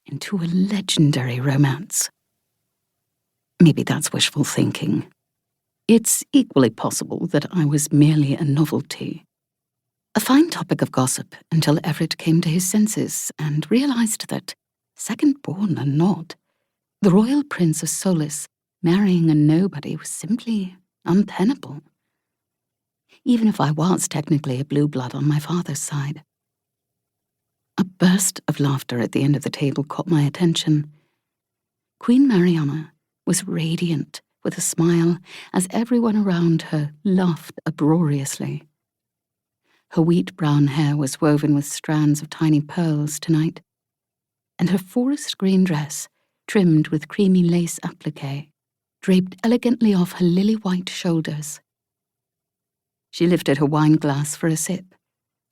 into a legendary romance. Maybe that's wishful thinking. It's equally possible that I was merely a novelty. A fine topic of gossip until Everett came to his senses and realized that, second-born or not, the royal prince of Solis marrying a nobody was simply untenable. Even if I was technically a blue blood on my father's side. A burst of laughter at the end of the table caught my attention. Queen Mariana was radiant with a smile as everyone around her laughed uproariously. Her wheat-brown hair was woven with strands of tiny pearls tonight, and her forest green dress, trimmed with creamy lace applique, draped elegantly off her lily-white shoulders. She lifted her wine glass for a sip,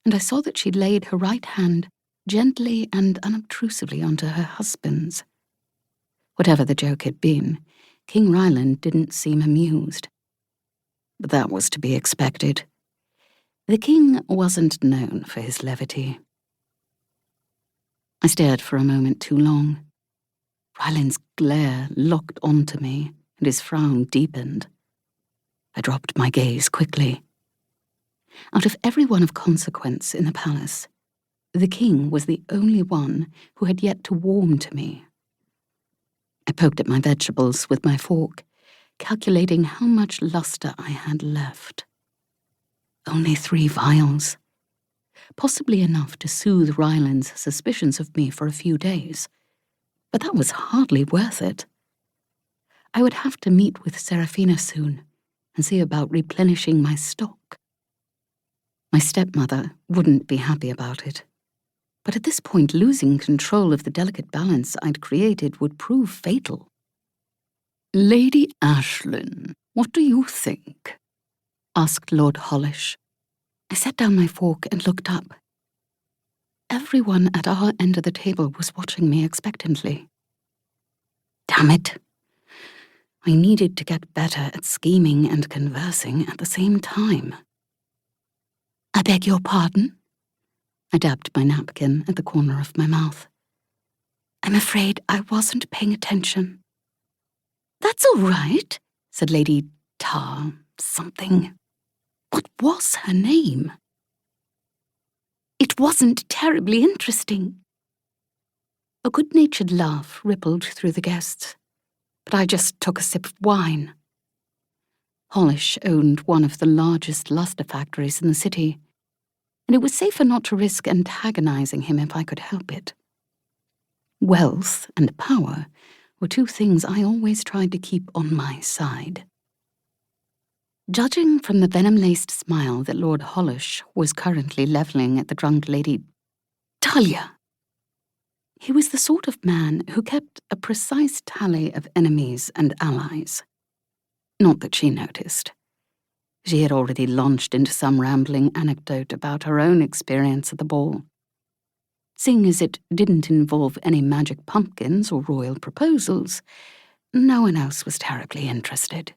and I saw that she laid her right hand gently and unobtrusively onto her husband's. Whatever the joke had been, King Ryland didn't seem amused. But that was to be expected. The king wasn't known for his levity. I stared for a moment too long. Ryland's glare locked onto me, and his frown deepened. I dropped my gaze quickly. Out of everyone of consequence in the palace, the king was the only one who had yet to warm to me. I poked at my vegetables with my fork, calculating how much luster I had left. Only 3 vials. Possibly enough to soothe Ryland's suspicions of me for a few days. But that was hardly worth it. I would have to meet with Seraphina soon and see about replenishing my stock. My stepmother wouldn't be happy about it. But at this point, losing control of the delicate balance I'd created would prove fatal. "Lady Ashlyn, what do you think?" asked Lord Hollish. I set down my fork and looked up. Everyone at our end of the table was watching me expectantly. Damn it. I needed to get better at scheming and conversing at the same time. "I beg your pardon?" I dabbed my napkin at the corner of my mouth. "I'm afraid I wasn't paying attention." "That's all right," said Lady Tar something. What was her name? "It wasn't terribly interesting." A good-natured laugh rippled through the guests, but I just took a sip of wine. Hollish owned one of the largest luster factories in the city, and it was safer not to risk antagonizing him if I could help it. Wealth and power were 2 things I always tried to keep on my side. Judging from the venom-laced smile that Lord Hollish was currently levelling at the drunk Lady Talia, he was the sort of man who kept a precise tally of enemies and allies. Not that she noticed. She had already launched into some rambling anecdote about her own experience at the ball. Seeing as it didn't involve any magic pumpkins or royal proposals, no one else was terribly interested.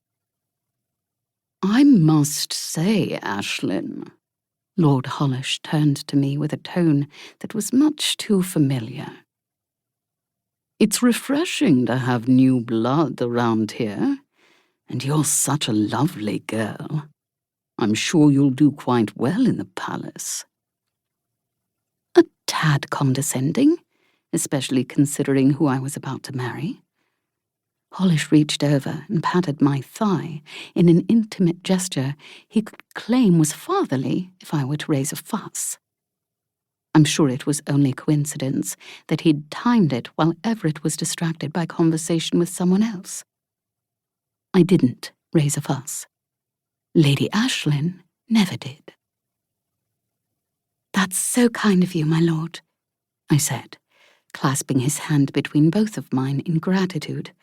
"I must say, Ashlyn," Lord Hollish turned to me with a tone that was much too familiar. "It's refreshing to have new blood around here, and you're such a lovely girl. I'm sure you'll do quite well in the palace." A tad condescending, especially considering who I was about to marry. Hollish reached over and patted my thigh in an intimate gesture he could claim was fatherly if I were to raise a fuss. I'm sure it was only coincidence that he'd timed it while Everett was distracted by conversation with someone else. I didn't raise a fuss. Lady Ashlyn never did. "That's so kind of you, my lord," I said, clasping his hand between both of mine in gratitude,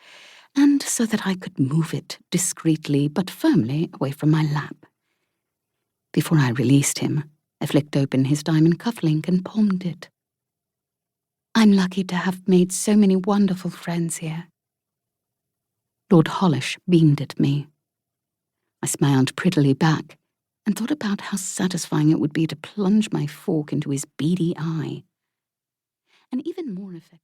and so that I could move it discreetly but firmly away from my lap. Before I released him, I flicked open his diamond cufflink and palmed it. "I'm lucky to have made so many wonderful friends here." Lord Hollish beamed at me. I smiled prettily back and thought about how satisfying it would be to plunge my fork into his beady eye. And even more effective.